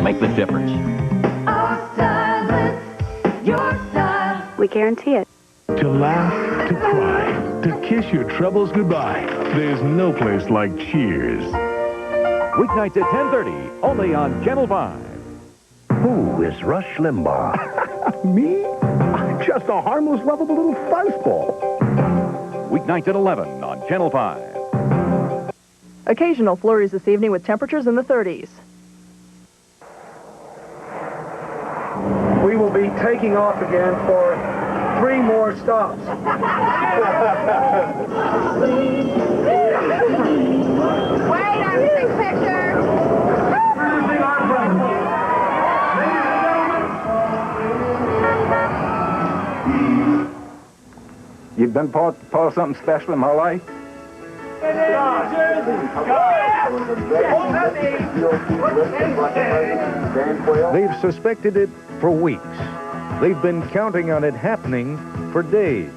make the difference. Our stylist, your style. We guarantee it. To laugh, to cry, to kiss your troubles goodbye. There's no place like Cheers. Weeknights at 10:30, only on Channel 5. Who is Rush Limbaugh? Me? Just a harmless, lovable little fuzzball. Weeknights at 11 on Channel 5. Occasional flurries this evening with temperatures in the 30s. We will be taking off again for 3 more stops. Wait, I'm taking pictures. You've done Paul something special in my life? They've suspected it for weeks. They've been counting on it happening for days.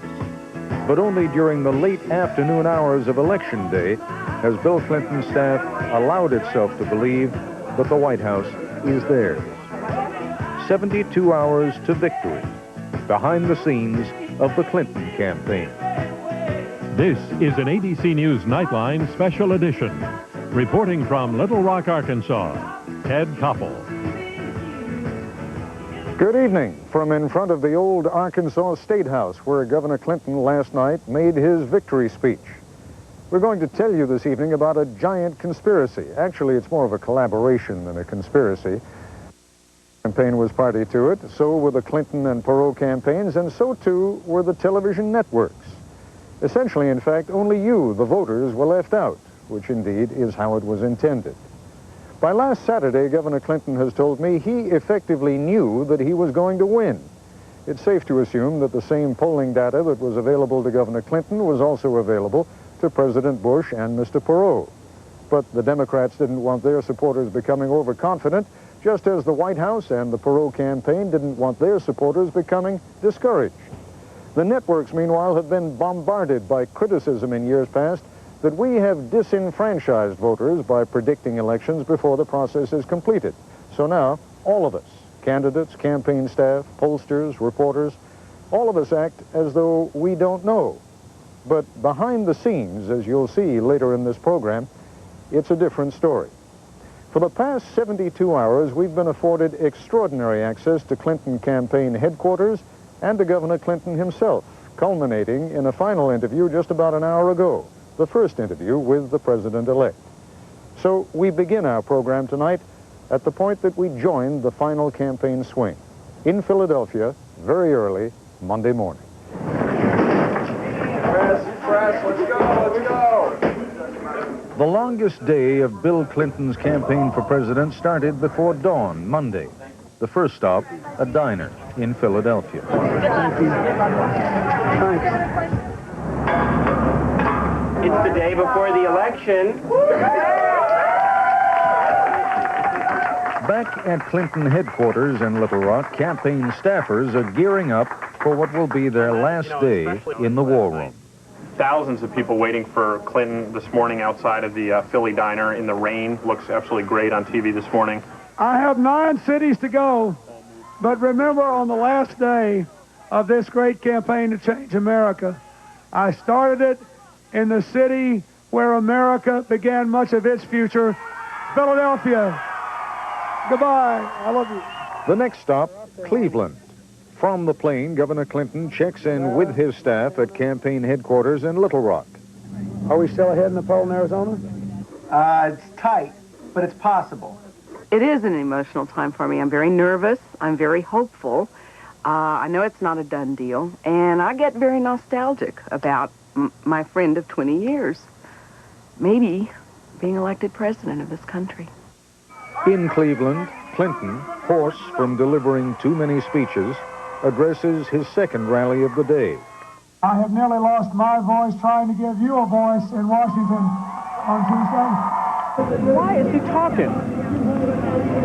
But only during the late afternoon hours of Election Day has Bill Clinton's staff allowed itself to believe that the White House is theirs. 72 hours to victory, behind the scenes of the Clinton campaign. This is an ABC News Nightline special edition. Reporting from Little Rock, Arkansas, Ted Koppel. Good evening from in front of the old Arkansas State House, where Governor Clinton last night made his victory speech. We're going to tell you this evening about a giant conspiracy. Actually, it's more of a collaboration than a conspiracy. The campaign was party to it, so were the Clinton and Perot campaigns, and so too were the television networks. Essentially, in fact, only you, the voters, were left out, which indeed is how it was intended. By last Saturday, Governor Clinton has told me he effectively knew that he was going to win. It's safe to assume that the same polling data that was available to Governor Clinton was also available to President Bush and Mr. Perot. But the Democrats didn't want their supporters becoming overconfident, just as the White House and the Perot campaign didn't want their supporters becoming discouraged. The networks, meanwhile, have been bombarded by criticism in years past that we have disenfranchised voters by predicting elections before the process is completed. So now, all of us, candidates, campaign staff, pollsters, reporters, all of us act as though we don't know. But behind the scenes, as you'll see later in this program, it's a different story. For the past 72 hours, we've been afforded extraordinary access to Clinton campaign headquarters and to Governor Clinton himself, culminating in a final interview just about an hour ago, the first interview with the president-elect. So we begin our program tonight at the point that we joined the final campaign swing, in Philadelphia, very early Monday morning. Press, let's go. The longest day of Bill Clinton's campaign for president started before dawn Monday. The first stop, a diner in Philadelphia. Thank you. Thanks. It's the day before the election. Back at Clinton headquarters in Little Rock, campaign staffers are gearing up for what will be their last day in the war room. Thousands of people waiting for Clinton this morning outside of the Philly diner in the rain. Looks absolutely great on TV this morning. I have 9 cities to go, but remember, on the last day of this great campaign to change America, I started it in the city where America began much of its future, Philadelphia. Goodbye. I love you. The next stop, Cleveland. From the plane, Governor Clinton checks in with his staff at campaign headquarters in Little Rock. Are we still ahead in the poll in Arizona? It's tight, but it's possible. It is an emotional time for me. I'm very nervous. I'm very hopeful. I know it's not a done deal, and I get very nostalgic about my friend of 20 years, maybe being elected president of this country. In Cleveland, Clinton, hoarse from delivering too many speeches, addresses his second rally of the day. I have nearly lost my voice trying to give you a voice in Washington on Tuesday. Why is he talking?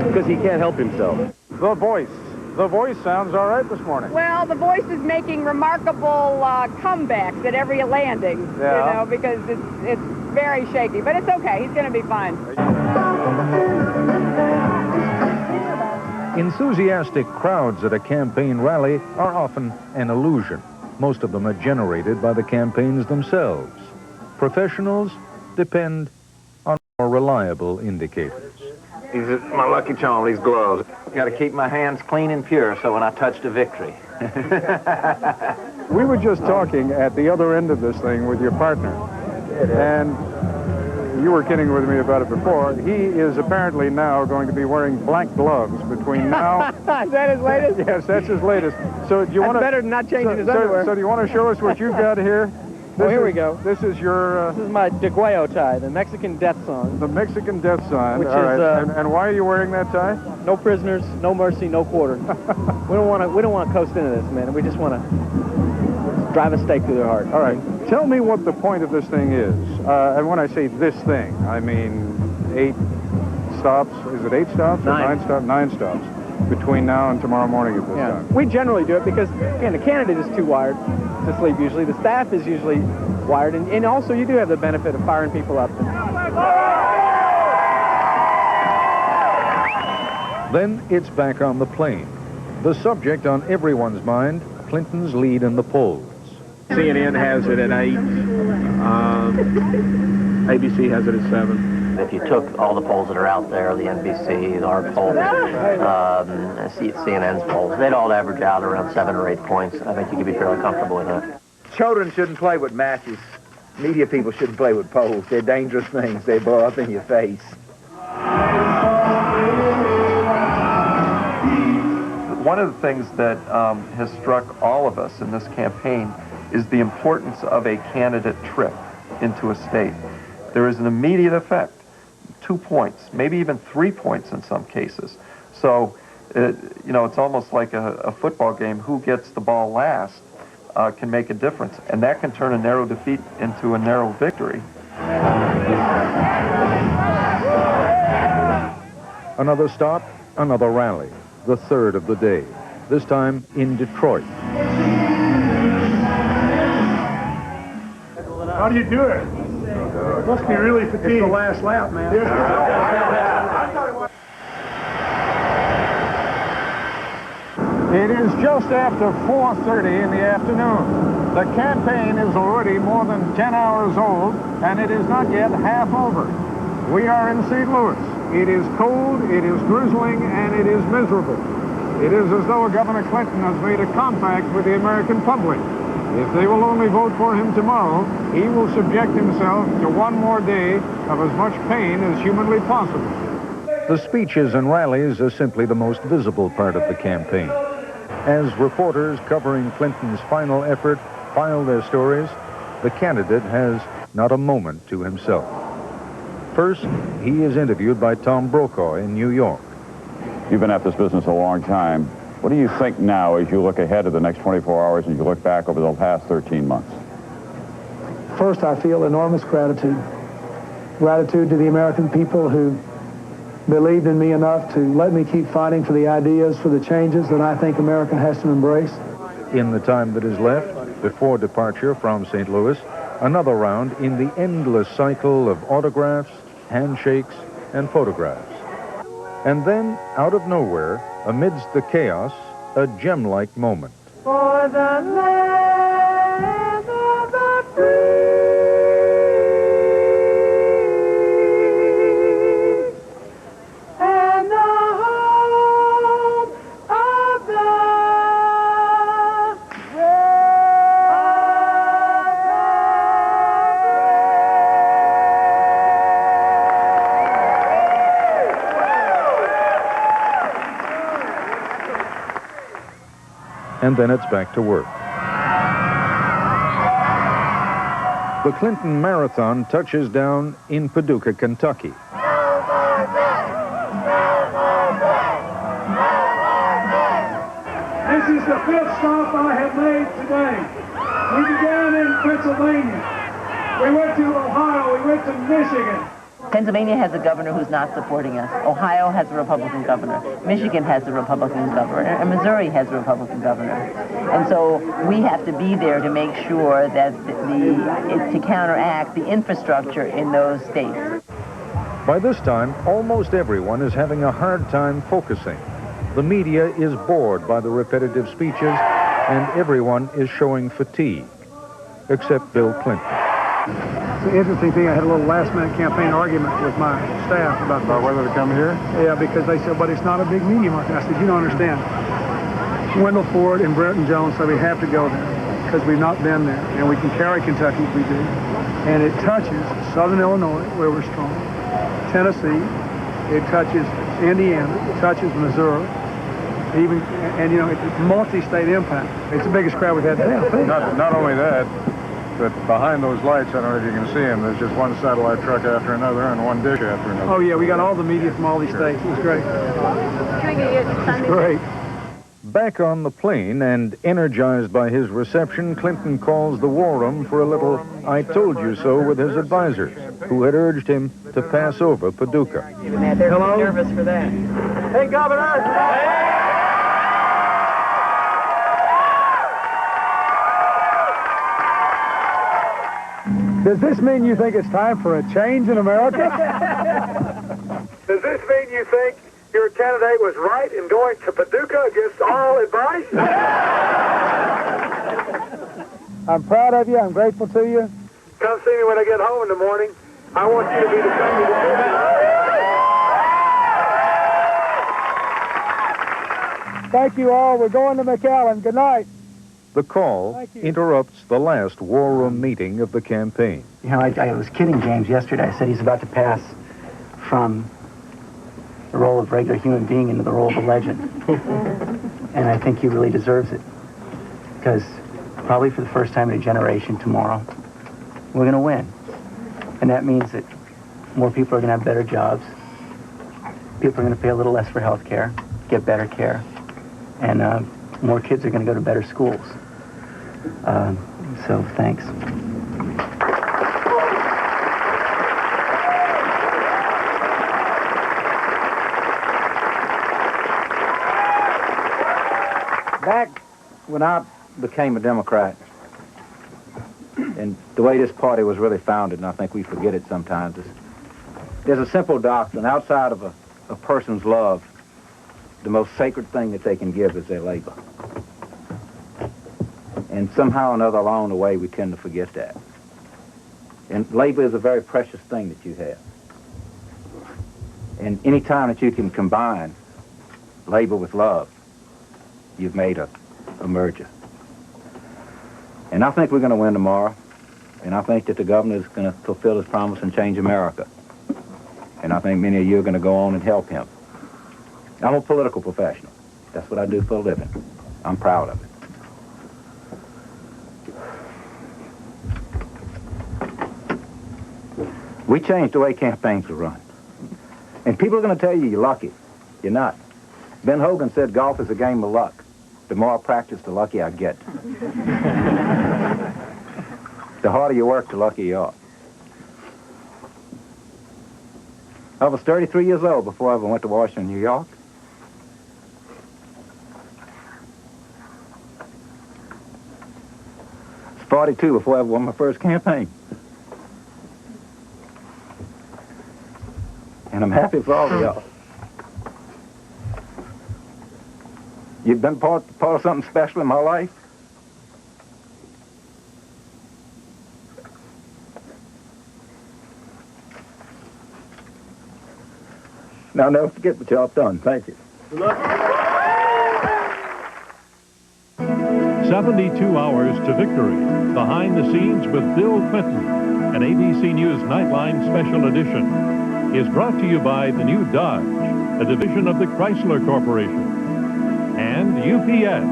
Because he can't help himself. The Voice. The Voice sounds all right this morning. Well, The Voice is making remarkable comebacks at every landing, you know, because it's very shaky. But it's okay. He's going to be fine. Enthusiastic crowds at a campaign rally are often an illusion. Most of them are generated by the campaigns themselves. Professionals depend on more reliable indicators. These are my lucky charm, these gloves. Got to keep my hands clean and pure so when I touch the victory. We were just talking at the other end of this thing with your partner, and you were kidding with me about it before. He is apparently now going to be wearing black gloves between now... Is that his latest? Yes, that's his latest. So do you want to... better than not changing his underwear. So do you want to show us what you've got here? Here we go. This is your... This is my Deguayo tie, the Mexican death song. The Mexican death sign. Which all is, right. And why are you wearing that tie? No prisoners, no mercy, no quarter. we don't want to coast into this, man. We just want to drive a stake through their heart. All right. Tell me what the point of this thing is. And when I say this thing, I mean 8 stops. Is it 8 stops or 9 stops? 9 stops between now and tomorrow morning at this time. We generally do it because, again, the candidate is too wired to sleep usually. The staff is usually wired, and also you do have the benefit of firing people up. Then it's back on the plane. The subject on everyone's mind, Clinton's lead in the polls. CNN has it at 8. ABC has it at 7. If you took all the polls that are out there, the NBC, our polls, CNN's polls, they'd all average out around 7 or 8 points. I think you could be fairly comfortable with that. Children shouldn't play with matches. Media people shouldn't play with polls. They're dangerous things. They blow up in your face. One of the things that has struck all of us in this campaign is the importance of a candidate trip into a state. There is an immediate effect, 2 points, maybe even 3 points in some cases. So, it's almost like a football game. Who gets the ball last can make a difference, and that can turn a narrow defeat into a narrow victory. Another stop, another rally, the third of the day, this time in Detroit. How do you do it? Must be really fatigued. It's the last lap, man. It is just after 4:30 in the afternoon. The campaign is already more than 10 hours old, and it is not yet half over. We are in St. Louis. It is cold, it is drizzling, and it is miserable. It is as though Governor Clinton has made a compact with the American public. If they will only vote for him tomorrow, he will subject himself to one more day of as much pain as humanly possible. The speeches and rallies are simply the most visible part of the campaign. As reporters covering Clinton's final effort file their stories, the candidate has not a moment to himself. First, he is interviewed by Tom Brokaw in New York. You've been at this business a long time. What do you think now as you look ahead of the next 24 hours and you look back over the past 13 months? First, I feel enormous gratitude. Gratitude to the American people who believed in me enough to let me keep fighting for the ideas, for the changes that I think America has to embrace. In the time that is left, before departure from St. Louis, another round in the endless cycle of autographs, handshakes, and photographs. And then, out of nowhere, amidst the chaos, a gem-like moment. For the land of the free and the home of the And then it's back to work. The Clinton Marathon touches down in Paducah, Kentucky. This is the 5th stop I have made today. We began in Pennsylvania. We went to Ohio. We went to Michigan. Pennsylvania has a governor who's not supporting us. Ohio has a Republican governor. Michigan has a Republican governor. And Missouri has a Republican governor. And so we have to be there to make sure that to counteract the infrastructure in those states. By this time, almost everyone is having a hard time focusing. The media is bored by the repetitive speeches, and everyone is showing fatigue, except Bill Clinton. It's an interesting thing. I had a little last-minute campaign argument with my staff about whether to come here? Yeah, because they said, but it's not a big media market. I said, you don't understand. Wendell Ford and Bretton Jones said we have to go there because we've not been there, and we can carry Kentucky if we do. And it touches southern Illinois, where we're strong, Tennessee, it touches Indiana, it touches Missouri, even, and you know, it's multi-state impact. It's the biggest crowd we've had today, I think. Not only that, but behind those lights, I don't know if you can see them, there's just one satellite truck after another and one dish after another. Oh yeah, we got all the media from all these states. It was great. It's great. Back on the plane and energized by his reception, Clinton calls the war room for a little "I told you so" with his advisors, who had urged him to pass over Paducah. They're nervous for that. Hey, Governor! Does this mean you think it's time for a change in America? Does this mean you think your candidate was right in going to Paducah against all advice? I'm proud of you. I'm grateful to you. Come see me when I get home in the morning. I want you to be the candidate. Thank you all. We're going to McAllen. Good night. The call interrupts the last war room meeting of the campaign. You know, I was kidding James yesterday. I said he's about to pass from the role of regular human being into the role of a legend. And I think he really deserves it. Because probably for the first time in a generation tomorrow, we're going to win. And that means that more people are going to have better jobs. People are going to pay a little less for health care, get better care. And more kids are going to go to better schools. So thanks. Back when I became a Democrat, and the way this party was really founded, and I think we forget it sometimes, is there's a simple doctrine. Outside of a person's love, the most sacred thing that they can give is their labor. And somehow or another along the way, we tend to forget that. And labor is a very precious thing that you have. And any time that you can combine labor with love, you've made a merger. And I think we're going to win tomorrow. And I think that the governor is going to fulfill his promise and change America. And I think many of you are going to go on and help him. I'm a political professional. That's what I do for a living. I'm proud of it. We changed the way campaigns are run. And people are going to tell you you're lucky. You're not. Ben Hogan said golf is a game of luck. The more I practice, the luckier I get. The harder you work, the luckier you are. I was 33 years old before I ever went to Washington, New York. I was 42 before I ever won my first campaign. And I'm happy for all of y'all. You've been part of something special in my life. Now, never forget what y'all have done. Thank you. 72 hours to victory. Behind the scenes with Bill Clinton, an ABC News Nightline special edition, is brought to you by the new Dodge, a division of the Chrysler Corporation, and UPS,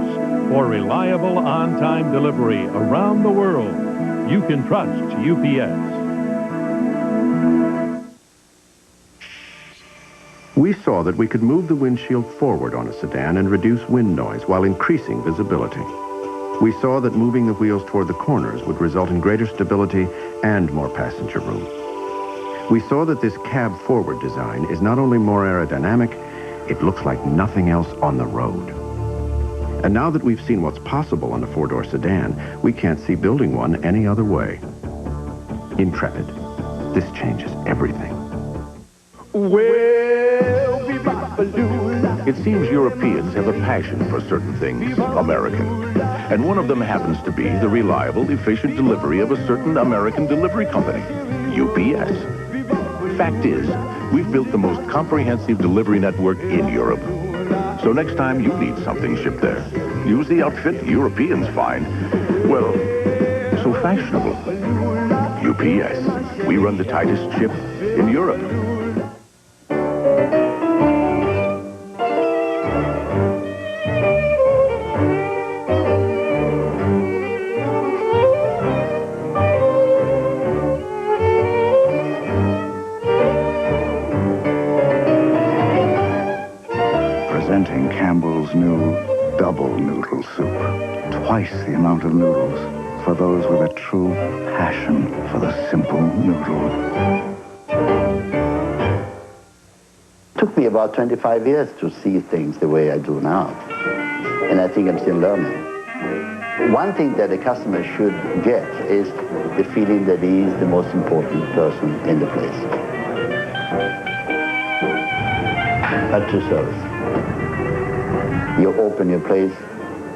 for reliable on-time delivery around the world. You can trust UPS. We saw that we could move the windshield forward on a sedan and reduce wind noise while increasing visibility. We saw that moving the wheels toward the corners would result in greater stability and more passenger room. We saw that this cab forward design is not only more aerodynamic, it looks like nothing else on the road. And now that we've seen what's possible on a four-door sedan, we can't see building one any other way. Intrepid, this changes everything. Well, be-bop-a-doo-la, It seems Europeans have a passion for certain things American. And one of them happens to be the reliable, efficient delivery of a certain American delivery company, UPS. Fact is, we've built the most comprehensive delivery network in Europe. So next time you need something shipped there, use the outfit Europeans find, well, so fashionable. UPS. We run the tightest ship in Europe. Presenting Campbell's new double noodle soup. Twice the amount of noodles for those with a true passion for the simple noodle. Took me about 25 years to see things the way I do now. And I think I'm still learning. One thing that a customer should get is the feeling that he is the most important person in the place. At your service. You open your place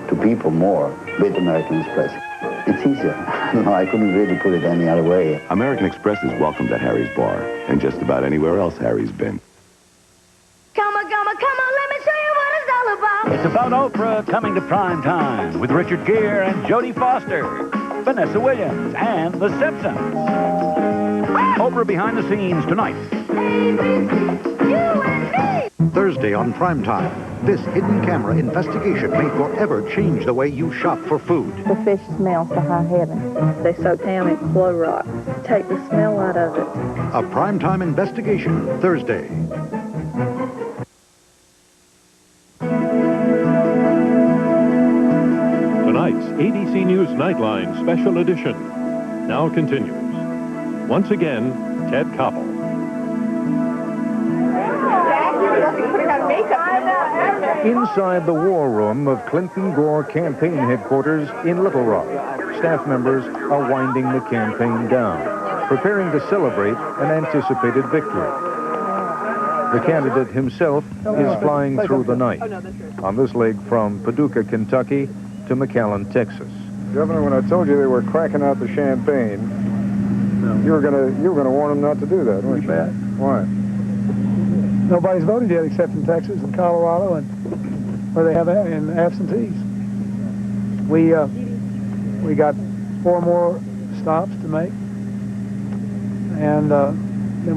to people more with American Express. It's easier. No, I couldn't really put it any other way. American Express is welcomed at Harry's Bar and just about anywhere else Harry's been. Come on, let me show you what it's all about. It's about Oprah coming to prime time with Richard Gere and Jodie Foster, Vanessa Williams, and The Simpsons. Oprah behind the scenes tonight. Thursday on Primetime. This hidden camera investigation may forever change the way you shop for food. The fish smells to high heaven. They soak ham in Clo Rock. Take the smell out of it. A Primetime investigation, Thursday. Tonight's ABC News Nightline Special Edition now continues. Once again, Ted Koppel. Inside the war room of Clinton-Gore campaign headquarters in Little Rock, staff members are winding the campaign down, preparing to celebrate an anticipated victory. The candidate himself is flying through the night on this leg from Paducah, Kentucky to McAllen, Texas. Governor, when I told you they were cracking out the champagne, you were gonna warn them not to do that, weren't you? Why? Nobody's voted yet except in Texas and Colorado, and where they have absentees. We got 4 more stops to make, and then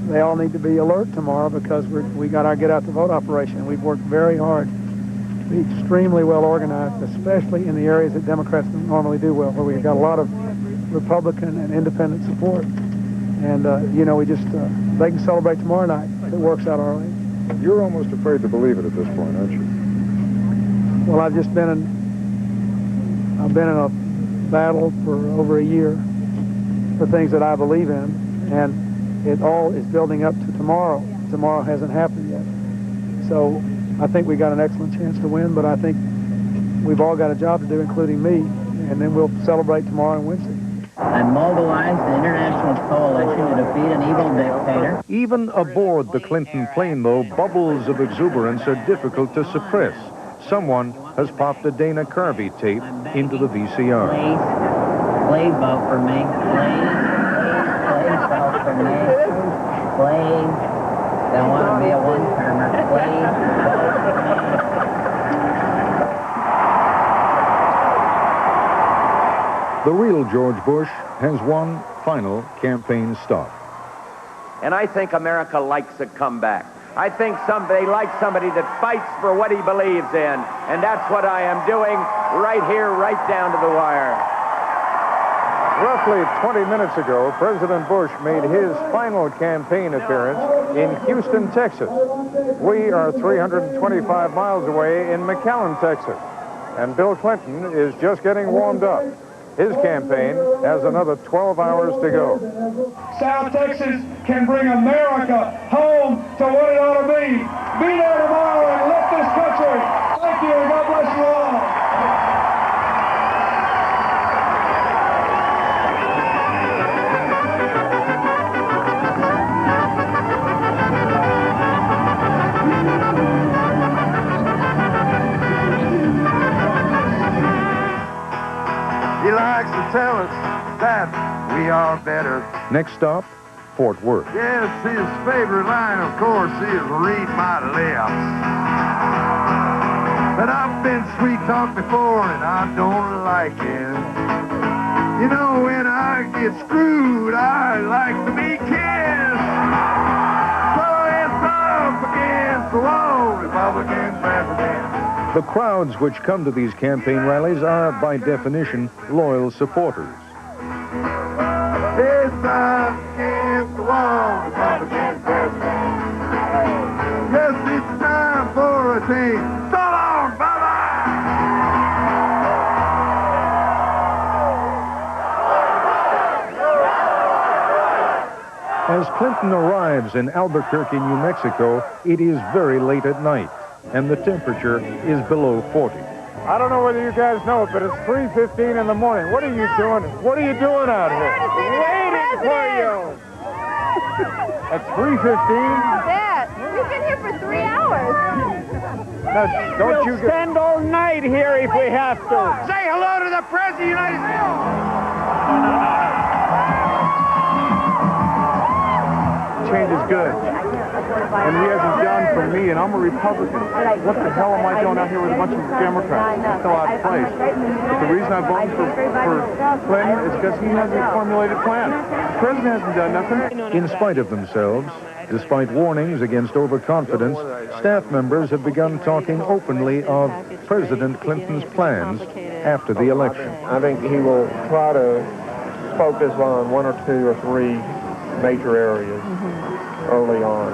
they all need to be alert tomorrow because we got our get out the vote operation. We've worked very hard to be extremely well organized, especially in the areas that Democrats normally do well, where we've got a lot of Republican and independent support. And, we just, they can celebrate tomorrow night if it works out our way. You're almost afraid to believe it at this point, aren't you? Well, I've been in a battle for over a year for things that I believe in, and it all is building up to tomorrow. Tomorrow hasn't happened yet. So I think we got an excellent chance to win, but I think we've all got a job to do, including me, and then we'll celebrate tomorrow and Wednesday. And mobilize the international coalition to defeat an evil dictator. Even aboard the Clinton plane, though, bubbles of exuberance are difficult to suppress. Someone has popped a Dana Carvey tape into the VCR. Please vote for me. Please vote for me. Please. Don't want to be a one-termer. Please vote for me. The real George Bush has one final campaign stop. And I think America likes a comeback. I think they like somebody that fights for what he believes in. And that's what I am doing right here, right down to the wire. Roughly 20 minutes ago, President Bush made his final campaign appearance in Houston, Texas. We are 325 miles away in McAllen, Texas. And Bill Clinton is just getting warmed up. His campaign has another 12 hours to go. South Texas can bring America home to what it ought to be. Be there tomorrow and lift this country. Thank you, and God bless you all. tell us that we are better. Next stop, Fort Worth. Yes, his favorite line, of course, is read my lips. But I've been sweet-talked before, and I don't like it. You know, when I get screwed, I like to be kissed. So it's up against the wall, Republican president. The crowds which come to these campaign rallies are, by definition, loyal supporters. It's up against the wall, Republican president. Yes, it's time for a change. So long, bye-bye! As Clinton arrives in Albuquerque, New Mexico, it is very late at night, and the temperature is below 40. I don't know whether you guys know it, but it's 3:15 in the morning. What are you doing? What are you doing out here? Waiting for you. At 3:15? Dad, we've been here for 3 hours. Now, don't you spend all night here if we have to. Say hello to the President of the United States! Change is good. And he hasn't done for me, and I'm a Republican. What the hell am I doing out here with a bunch of Democrats? It's still out of place. But the reason I voted for Clinton is because he has a formulated plan. The president hasn't done nothing. In spite of themselves, despite warnings against overconfidence, staff members have begun talking openly of President Clinton's plans after the election. I think he will try to focus on 1 or 2 or 3 major areas early on.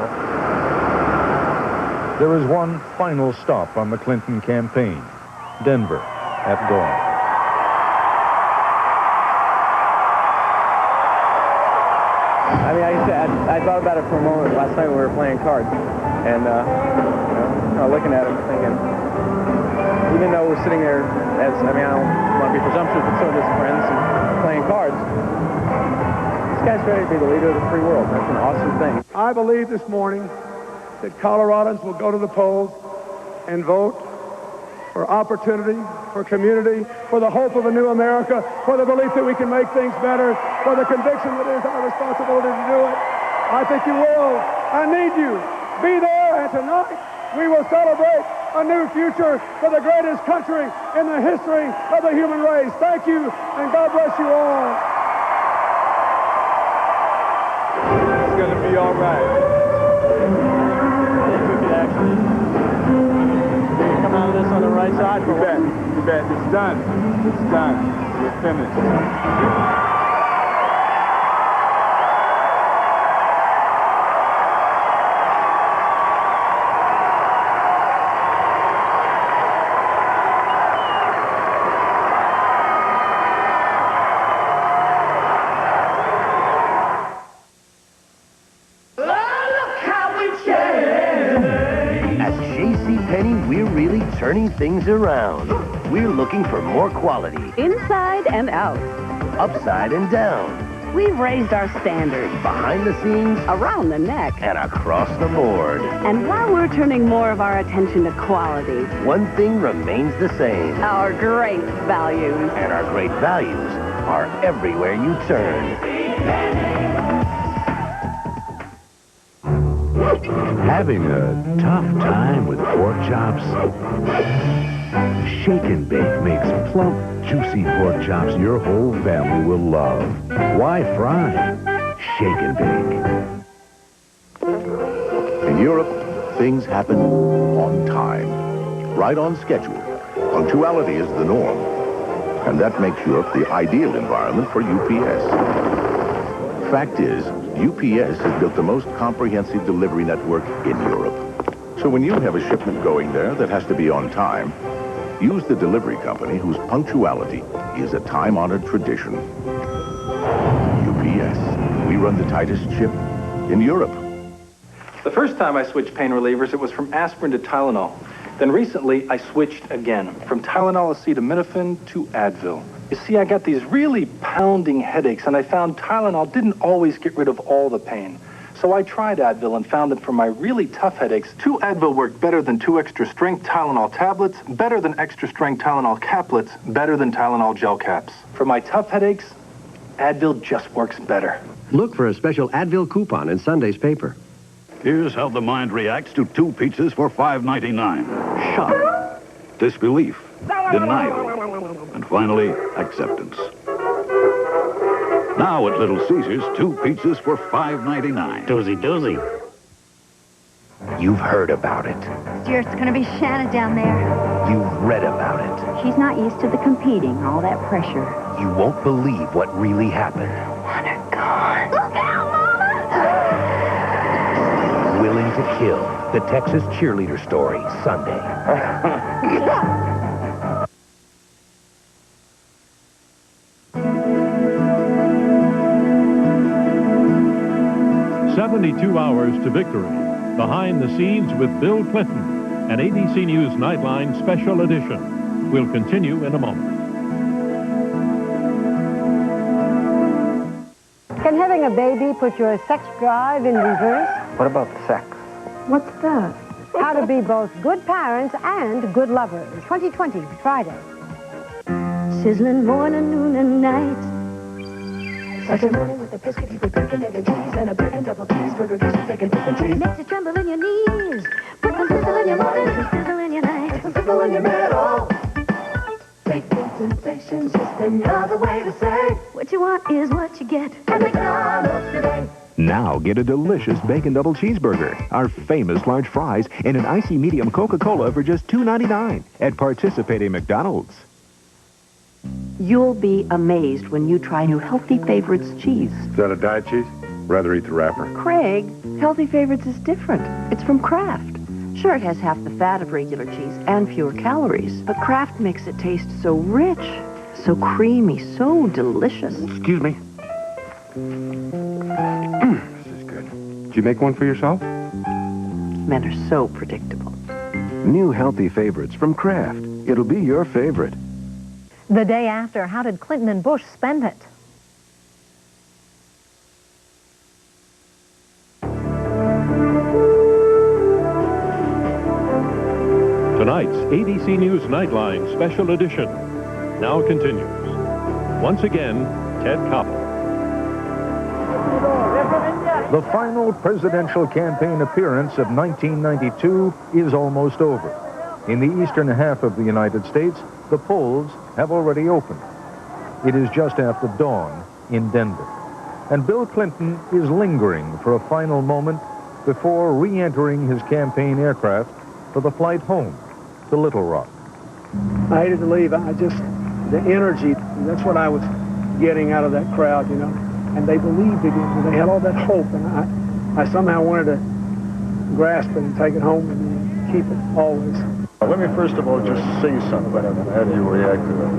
There is one final stop on the Clinton campaign, Denver at dawn. I mean, like I said, I thought about it for a moment last night when we were playing cards, and looking at it, thinking, even though we're sitting there, I don't want to be presumptuous, but so does friends and playing cards. This guy's ready to be the leader of the free world. That's an awesome thing. I believe this morning that Coloradans will go to the polls and vote for opportunity, for community, for the hope of a new America, for the belief that we can make things better, for the conviction that it is our responsibility to do it. I think you will. I need you. Be there, and tonight we will celebrate a new future for the greatest country in the history of the human race. Thank you, and God bless you all. It's going to be all right. Come out of this on the right side? You bet. You bet. It's done. It's done. We're finished. We're really turning things around. We're looking for more quality. Inside and out. Upside and down. We've raised our standards. Behind the scenes. Around the neck. And across the board. And while we're turning more of our attention to quality, one thing remains the same. Our great values. And our great values are everywhere you turn. Having a tough time with pork chops? Shake and Bake makes plump, juicy pork chops your whole family will love. Why fry? Shake and Bake. In Europe, things happen on time, right on schedule. Punctuality is the norm, and that makes Europe the ideal environment for UPS. Fact is, UPS has built the most comprehensive delivery network in Europe. So when you have a shipment going there that has to be on time, use the delivery company whose punctuality is a time-honored tradition. UPS. We run the tightest ship in Europe. The first time I switched pain relievers, it was from aspirin to Tylenol. Then recently, I switched again, from Tylenol acetaminophen to Advil. You see, I got these really pounding headaches, and I found Tylenol didn't always get rid of all the pain. So I tried Advil and found that for my really tough headaches, 2 Advil worked better than 2 extra-strength Tylenol tablets, better than extra-strength Tylenol caplets, better than Tylenol gel caps. For my tough headaches, Advil just works better. Look for a special Advil coupon in Sunday's paper. Here's how the mind reacts to 2 pizzas for $5.99. Shock, disbelief, denial, and finally, acceptance. Now at Little Caesars, 2 pizzas for $5.99. Doozy. You've heard about it. Stuart's gonna be Shanna down there. You've read about it. She's not used to the competing, all that pressure. You won't believe what really happened. Want her gone. Look out, Mama! Willing to Kill, the Texas cheerleader story, Sunday. 72 hours to victory. Behind the scenes with Bill Clinton, an ABC News Nightline special edition. Will continue in a moment. Can having a baby put your sex drive in reverse? What about sex? What's that? How to be both good parents and good lovers. 2020, Friday. Sizzling morning, noon, and night. Saturday morning with a biscuit, you put bacon, egg, and cheese, and a bacon double cheeseburger, just bacon, and cheese. Makes you tremble in your knees. Put some sizzle in your morning and sizzle in your night. Put some sizzle in your middle. Bacon sensation's just another way to say what you want is what you get at McDonald's today. Now get a delicious bacon double cheeseburger, our famous large fries, and an icy medium Coca-Cola for just $2.99 at participating McDonald's. You'll be amazed when you try new Healthy Favorites cheese. Is that a diet cheese? Rather eat the wrapper. Craig, Healthy Favorites is different. It's from Kraft. Sure, it has half the fat of regular cheese and fewer calories, but Kraft makes it taste so rich, so creamy, so delicious. Excuse me. This is good. Did you make one for yourself? Men are so predictable. New Healthy Favorites from Kraft. It'll be your favorite. The day after, how did Clinton and Bush spend it? Tonight's ABC News Nightline Special Edition now continues. Once again, Ted Koppel. The final presidential campaign appearance of 1992 is almost over. In the eastern half of the United States, the polls have already opened. It is just after dawn in Denver. And Bill Clinton is lingering for a final moment before re-entering his campaign aircraft for the flight home to Little Rock. I hated to leave. The energy, that's what I was getting out of that crowd, you know. And they believed again. They had all that hope. And I somehow wanted to grasp it and take it home and keep it always. Let me first of all just say something. How do you react to it?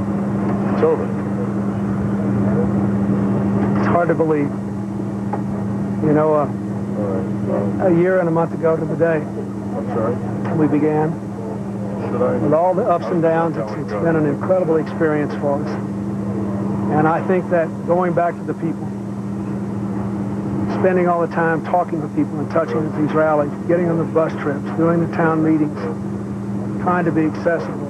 It's over. It's hard to believe. You know, a year and a month ago to the day, I'm sorry? we began. With all the ups and downs, it's been an incredible experience for us. And I think that going back to the people, spending all the time talking to people and touching at these rallies, getting on the bus trips, doing the town meetings, trying to be accessible,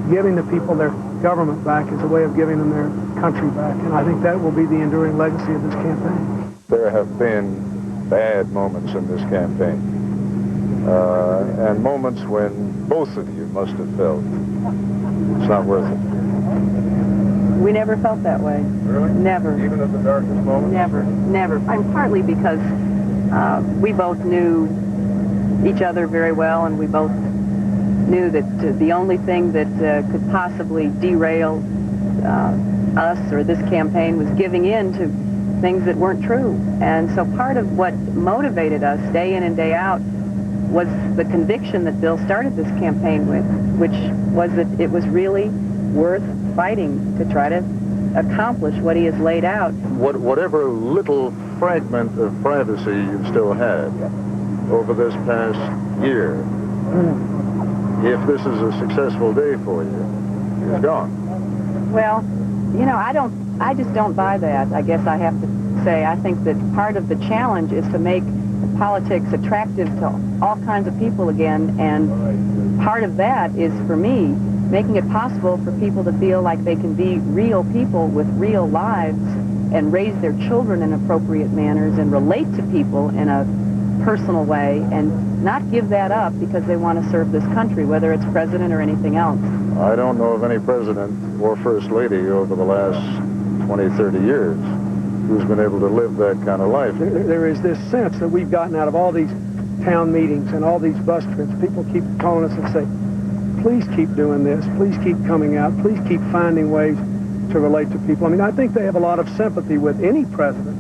giving the people their government back is a way of giving them their country back. And I think that will be the enduring legacy of this campaign. There have been bad moments in this campaign. And moments when both of you must have felt it's not worth it. We never felt that way. Really? Never. Even at the darkest moment? Never. And partly because we both knew each other very well, and we both knew that the only thing that could possibly derail us or this campaign was giving in to things that weren't true. And so part of what motivated us day in and day out was the conviction that Bill started this campaign with, which was that it was really worth fighting to try to accomplish what he has laid out. Whatever little fragment of privacy you've still had over this past year, if this is a successful day for you, it's gone. Well, you know, I just don't buy that. I guess I have to say, I think that part of the challenge is to make politics attractive to all kinds of people again, and part of that is, for me, making it possible for people to feel like they can be real people with real lives and raise their children in appropriate manners and relate to people in a personal way and not give that up because they want to serve this country, whether it's president or anything else. I don't know of any president or first lady over the last 20, 30 years who's been able to live that kind of life. There is this sense that we've gotten out of all these town meetings and all these bus trips. People keep calling us and say, please keep doing this, please keep coming out, please keep finding ways to relate to people. I mean, I think they have a lot of sympathy with any president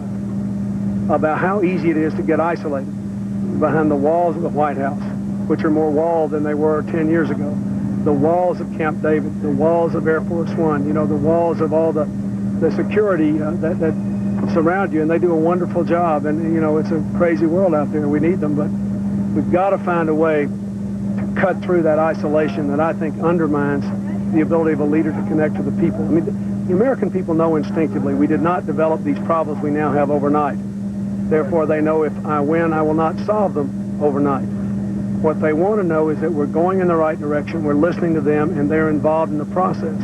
about how easy it is to get isolated behind the walls of the White House, which are more walled than they were 10 years ago. The walls of Camp David, the walls of Air Force One, you know, the walls of all the security that surround you, and they do a wonderful job. And, you know, it's a crazy world out there. We need them, but we've got to find a way to cut through that isolation that I think undermines the ability of a leader to connect to the people. I mean, the American people know instinctively we did not develop these problems we now have overnight. Therefore, they know if I win, I will not solve them overnight. What they want to know is that we're going in the right direction, we're listening to them, and they're involved in the process.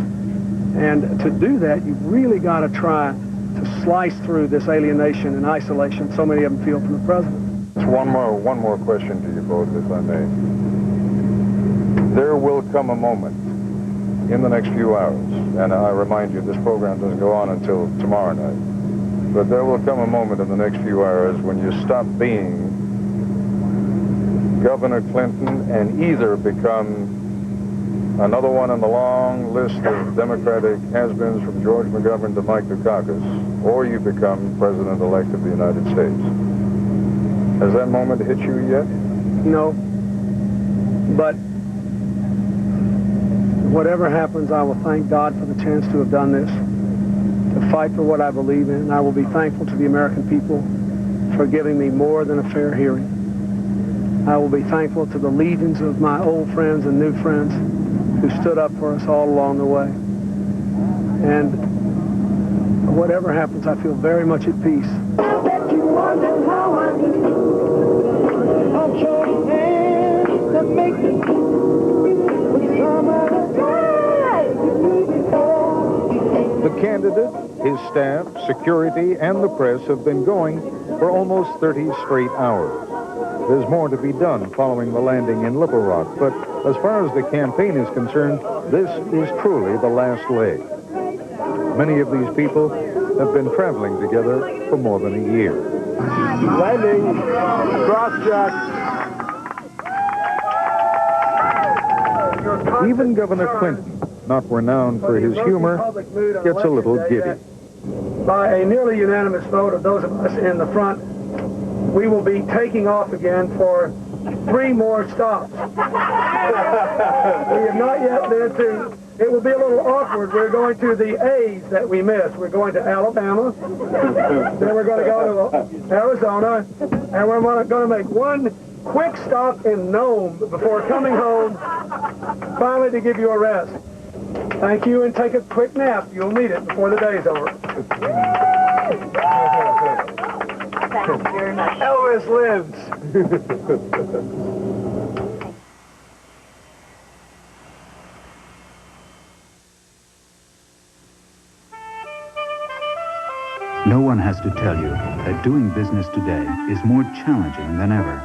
And to do that, you've really got to try to slice through this alienation and isolation so many of them feel from the president. Just one more question to you both, if I may. There will come a moment in the next few hours, and I remind you, this program doesn't go on until tomorrow night, but there will come a moment in the next few hours when you stop being Governor Clinton and either become another one on the long list of Democratic has-beens from George McGovern to Mike Dukakis, or you become President-elect of the United States. Has that moment hit you yet? No. But whatever happens, I will thank God for the chance to have done this, to fight for what I believe in, and I will be thankful to the American people for giving me more than a fair hearing. I will be thankful to the legions of my old friends and new friends who stood up for us all along the way. And whatever happens, I feel very much at peace. I bet you wondered how I do. I'll show you hands that make it with some other time. The candidate, his staff, security, and the press have been going for almost 30 straight hours. There's more to be done following the landing in Little Rock, but as far as the campaign is concerned, this is truly the last leg. Many of these people have been traveling together for more than a year. Landing, cross-jack. Even Governor Clinton, not renowned for his humor, gets a little giddy. By a nearly unanimous vote of those of us in the front, we will be taking off again for 3 more stops. We have not yet been to, it will be a little awkward. We're going to the A's that we missed. We're going to Alabama, then we're going to go to Arizona, and we're going to make one quick stop in Nome before coming home, finally to give you a rest. Thank you, and take a quick nap. You'll need it before the day's over. Thank you very much. Elvis lives. No one has to tell you that doing business today is more challenging than ever.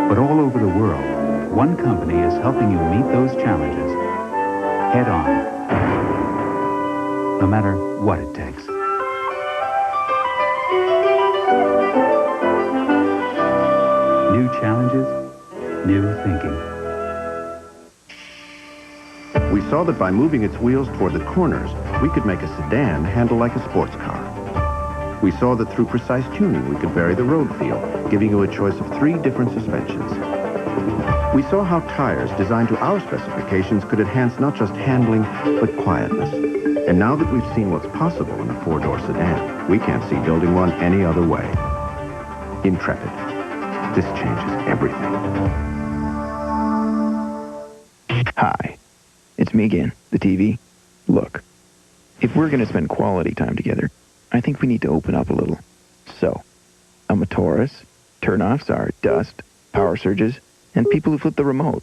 But all over the world, one company is helping you meet those challenges head on. No matter what it takes. New challenges, new thinking. We saw that by moving its wheels toward the corners, we could make a sedan handle like a sports car. We saw that through precise tuning, we could vary the road feel, giving you a choice of 3 different suspensions. We saw how tires designed to our specifications could enhance not just handling, but quietness. And now that we've seen what's possible in a 4-door sedan, we can't see building one any other way. Intrepid. This changes everything. Hi, it's me again, the TV. Look, if we're going to spend quality time together, I think we need to open up a little. So, I'm a Taurus. Turnoffs are dust, power surges, and people who flip the remote.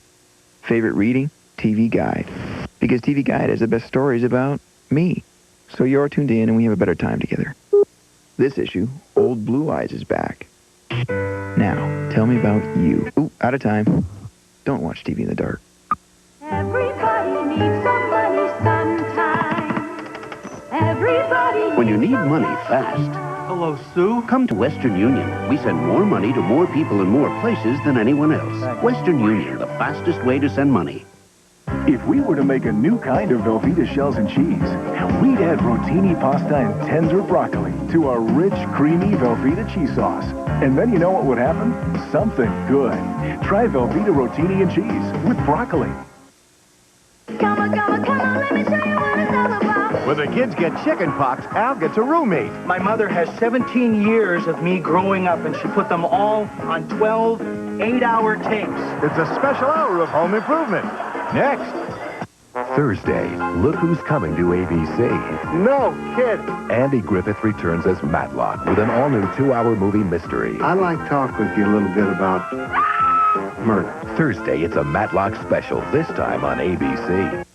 Favorite reading? TV Guide. Because TV Guide has the best stories about me. So you're tuned in and we have a better time together. This issue, Old Blue Eyes is back. Now, tell me about you. Ooh, out of time. Don't watch TV in the dark. Everybody needs some money sometime. Everybody. When you need money fast. Hello, Sue. Come to Western Union. We send more money to more people in more places than anyone else. Western Union, the fastest way to send money. If we were to make a new kind of Velveeta shells and cheese, we'd add rotini pasta and tender broccoli to a rich, creamy Velveeta cheese sauce. And then you know what would happen? Something good. Try Velveeta rotini and cheese with broccoli. Come on, let me show you what it's all about. When the kids get chicken pox, Al gets a roommate. My mother has 17 years of me growing up, and she put them all on 12 8-hour tapes. It's a special hour of home improvement. Next. Thursday, look who's coming to ABC. No kid. Andy Griffith returns as Matlock with an all-new 2-hour movie mystery. I'd like to talk with you a little bit about murder. Thursday, it's a Matlock special, this time on ABC.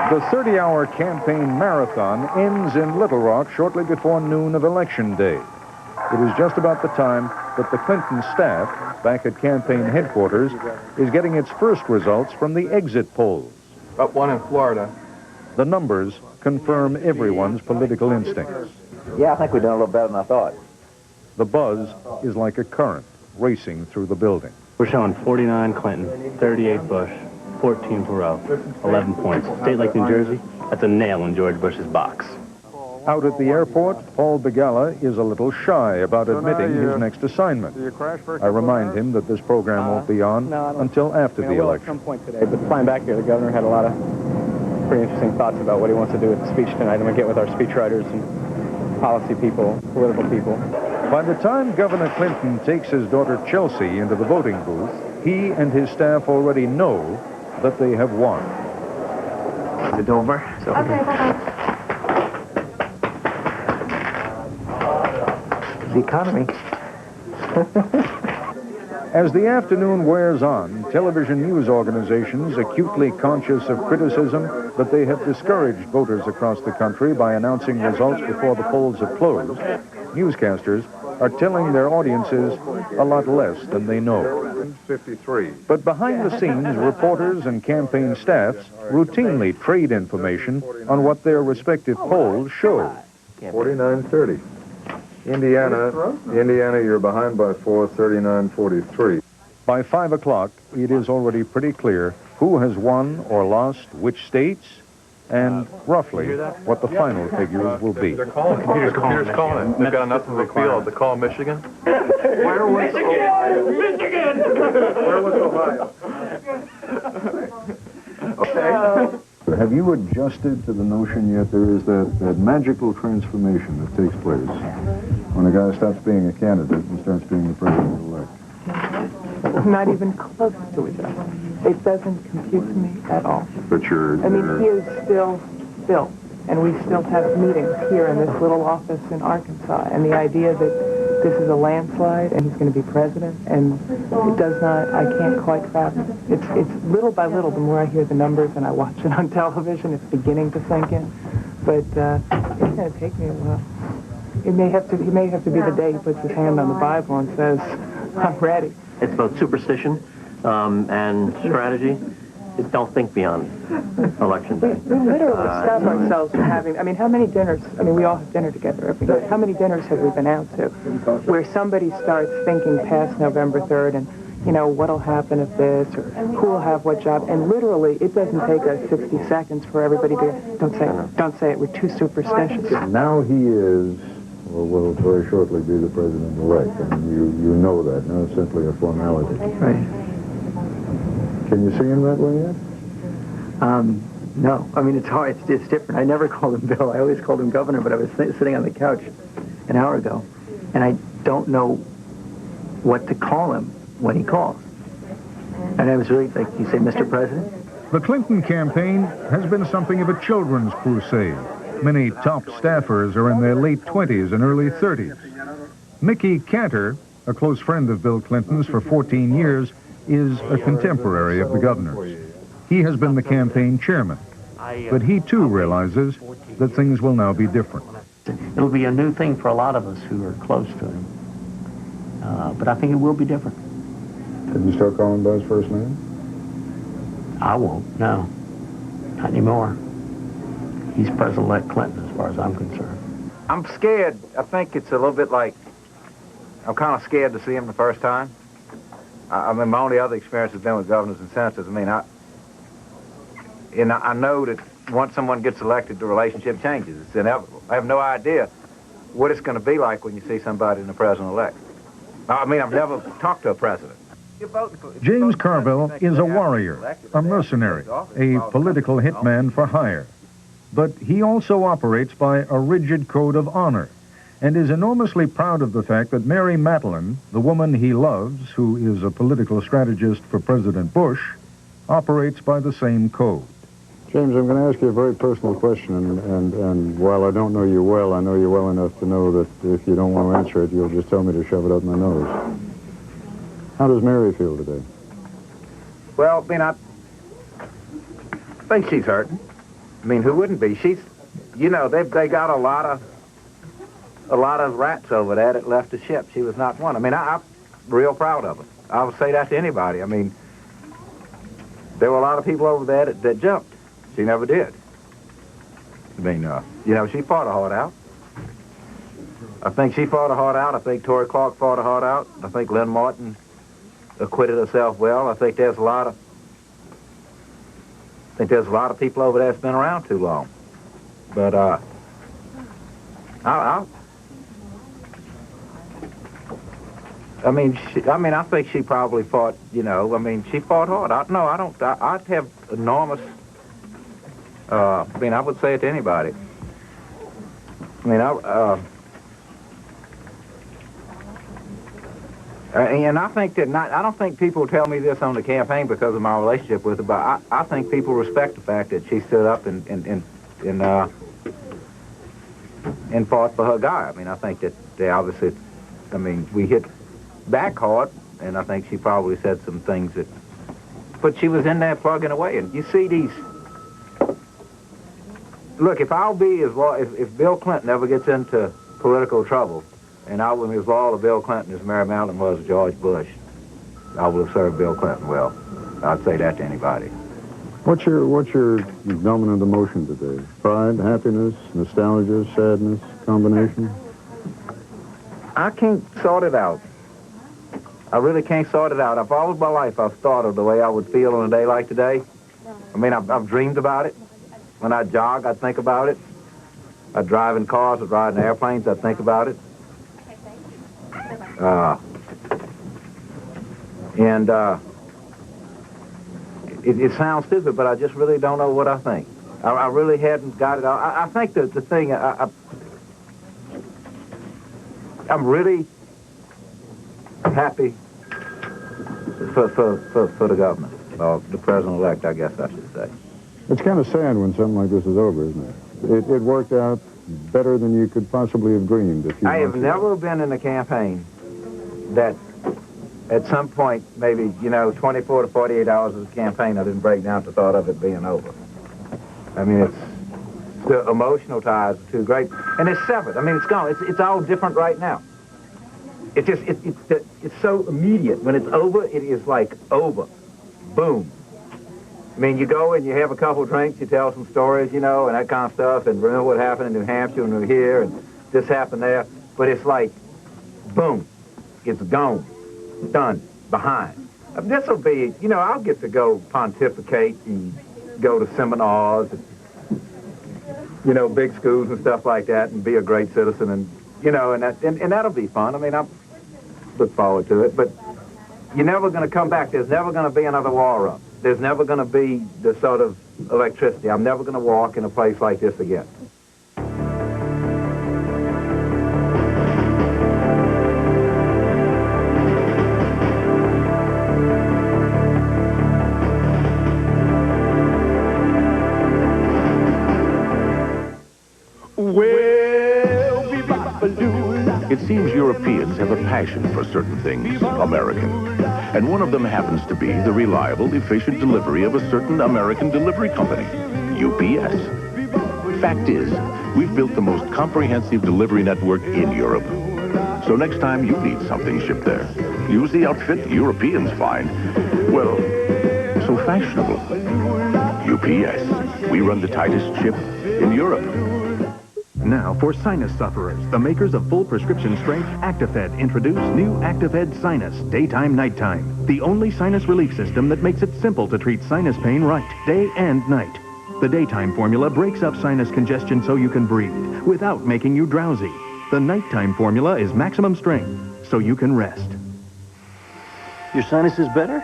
The 30-hour campaign marathon ends in Little Rock shortly before noon of Election Day. It is just about the time that the Clinton staff, back at campaign headquarters, is getting its first results from the exit polls. About one in Florida. The numbers confirm everyone's political instincts. Yeah, I think we've done a little better than I thought. The buzz is like a current racing through the building. We're showing 49 Clinton, 38 Bush, 14 Perot, 11 points. State like New Jersey, that's a nail in George Bush's box. Out at the airport, Paul Begala is a little shy about admitting his next assignment. I remind him that this program won't be on until after the election. At some point today, but flying back here, the governor had a lot of pretty interesting thoughts about what he wants to do with the speech tonight. I'm going to get with our speechwriters and policy people, political people. By the time Governor Clinton takes his daughter Chelsea into the voting booth, he and his staff already know that they have won. Is it over? Okay. The economy. As the afternoon wears on, television news organizations, acutely conscious of criticism that they have discouraged voters across the country by announcing results before the polls have closed, newscasters are telling their audiences a lot less than they know. 53. But behind the scenes, reporters and campaign staffs routinely trade information on what their respective polls show. 49-30. Indiana, you're behind by 4, 39-43. By 5 o'clock, it is already pretty clear who has won or lost which states, and roughly what the final figures will be. They're calling. The computer's calling it. They've got enough of a field to call Michigan. Where was Michigan? Where was Ohio? Okay. Have you adjusted to the notion yet there is that magical transformation that takes place when a guy stops being a candidate and starts being the president-elect? Not even close to it. It doesn't compute to me at all. But you're... I mean, he is still Bill, and we still have meetings here in this little office in Arkansas, and the idea that this is a landslide and he's going to be president, and it does not, I can't quite fathom it. It's little by little, the more I hear the numbers and I watch it on television, it's beginning to sink in. But it's going to take me a while. He may have to be the day he puts his hand on the Bible and says, I'm ready. It's both superstition and strategy. Don't think beyond election day. We literally stop ourselves from having, I mean, how many dinners, I mean, we all have dinner together every night. How many dinners have we been out to where somebody starts thinking past November 3rd and, you know, what'll happen if this, or who will have what job, and literally it doesn't take us 60 seconds for everybody to, don't say it, we're too superstitious. Now he is, or will very shortly be the president-elect. I mean, you know that. Now it's simply a formality. Right. Can you see him that way yet? No, I mean, it's hard. It's different. I never called him Bill. I always called him Governor, but I was sitting on the couch an hour ago, and I don't know what to call him when he calls. And I was really like, you say, Mr. President? The Clinton campaign has been something of a children's crusade. Many top staffers are in their late 20s and early 30s. Mickey Kantor, a close friend of Bill Clinton's for 14 years, is a contemporary of the governor's. He has been the campaign chairman, but he too realizes that things will now be different. It'll be a new thing for a lot of us who are close to him, but I think it will be different. Did you start calling by his first name? I won't, no, not anymore. He's President-elect Clinton as far as I'm concerned. I'm scared. I think it's a little bit like, I'm kind of scared to see him the first time. I mean, my only other experience has been with governors and senators. I mean, I know that once someone gets elected, the relationship changes. It's inevitable. I have no idea what it's going to be like when you see somebody in the president-elect. I mean, I've never talked to a president. James Carville is a warrior, a mercenary, a political hitman for hire. But he also operates by a rigid code of honor and is enormously proud of the fact that Mary Matalin, the woman he loves, who is a political strategist for President Bush, operates by the same code. James, I'm going to ask you a very personal question, and while I don't know you well, I know you well enough to know that if you don't want to answer it, you'll just tell me to shove it up my nose. How does Mary feel today? Well, I mean, I think she's hurting. I mean, who wouldn't be? She's, you know, they got a lot of rats over there that left the ship. She was not one. I mean, I'm real proud of her. I would say that to anybody. I mean, there were a lot of people over there that jumped. She never did. I mean, you know, she fought her heart out. I think she fought her heart out. I think Tory Clark fought her heart out. I think Lynn Martin acquitted herself well. I think there's a lot of people over there that's been around too long. But I mean, I think she probably fought. You know, I mean, she fought hard. I'd have enormous. I mean, I would say it to anybody. I mean, and I think that I don't think people tell me this on the campaign because of my relationship with her, but I think people respect the fact that she stood up and fought for her guy. I mean, I think that they obviously, I mean, we hit back hard, and I think she probably said some things that, but she was in there plugging away, and you see these. Look, if Bill Clinton ever gets into political trouble, and I was as loyal to Bill Clinton as Mary Matalin was to George Bush, I would have served Bill Clinton well. I'd say that to anybody. What's your dominant emotion today? Pride, happiness, nostalgia, sadness, combination? I can't sort it out. I really can't sort it out. I've always my life I've thought of the way I would feel on a day like today. I mean, I've dreamed about it. When I jog, I think about it. I drive in cars, I ride in airplanes, I think about it. It sounds stupid, but I just really don't know what I think. I really hadn't got it out. I think that the thing, I'm really happy for the government, or the president-elect, I guess I should say. It's kind of sad when something like this is over, isn't it? It worked out better than you could possibly have dreamed. I have never been in a campaign that at some point, maybe, 24 to 48 hours of the campaign, I didn't break down to the thought of it being over. I mean, the emotional ties are too great. And it's severed. I mean, it's gone. It's all different right now. It's just, it's so immediate. When it's over, it is like over. Boom. I mean, you go and you have a couple drinks, you tell some stories, and that kind of stuff, and remember what happened in New Hampshire, and we're here, and this happened there. But it's like, boom, it's gone, done, behind. This will be, I'll get to go pontificate and go to seminars, and, big schools and stuff like that, and be a great citizen, and, and that'll be fun. I mean, I look forward to it, but you're never going to come back. There's never going to be another war up. there's never going to be the sort of electricity. I'm never going to walk in a place like this again. It seems Europeans have a passion for certain things, American. And one of them happens to be the reliable, efficient delivery of a certain American delivery company, UPS. Fact is, we've built the most comprehensive delivery network in Europe. So next time you need something shipped there, use the outfit Europeans find, well, so fashionable. UPS. We run the tightest ship in Europe. Now, for sinus sufferers, the makers of full prescription strength Actifed introduce new Actifed Sinus, daytime, nighttime. The only sinus relief system that makes it simple to treat sinus pain right, day and night. The daytime formula breaks up sinus congestion so you can breathe, without making you drowsy. The nighttime formula is maximum strength, so you can rest. Your sinus is better?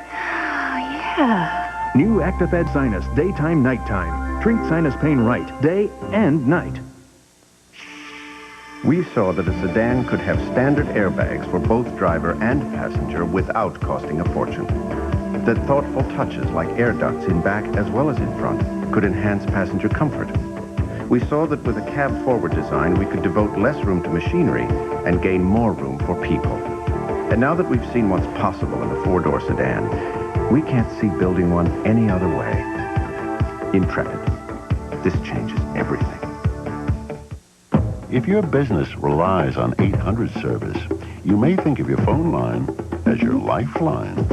Yeah. New Actifed Sinus, daytime, nighttime. Treat sinus pain right, day and night. We saw that a sedan could have standard airbags for both driver and passenger without costing a fortune. That thoughtful touches like air ducts in back as well as in front could enhance passenger comfort. We saw that with a cab-forward design, we could devote less room to machinery and gain more room for people. And now that we've seen what's possible in a four-door sedan, we can't see building one any other way. Intrepid. This changes everything. If your business relies on 800 service, you may think of your phone line as your lifeline.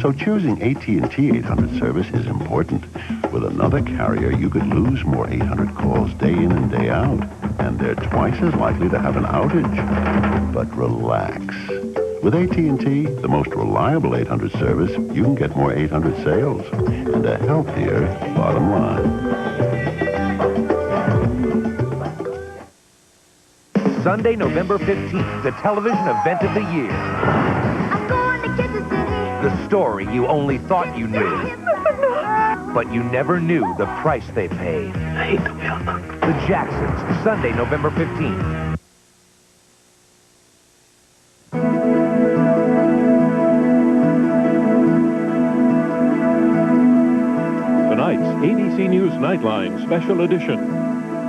So choosing AT&T 800 service is important. With another carrier, you could lose more 800 calls day in and day out, and they're twice as likely to have an outage. But relax. With AT&T, the most reliable 800 service, you can get more 800 sales and a healthier bottom line. Sunday, November 15th, the television event of the year. I'm going to Kansas City. The story you only thought you knew. But you never knew the price they paid. I hate the wheel. The Jacksons, Sunday, November 15th. Tonight's ABC News Nightline Special Edition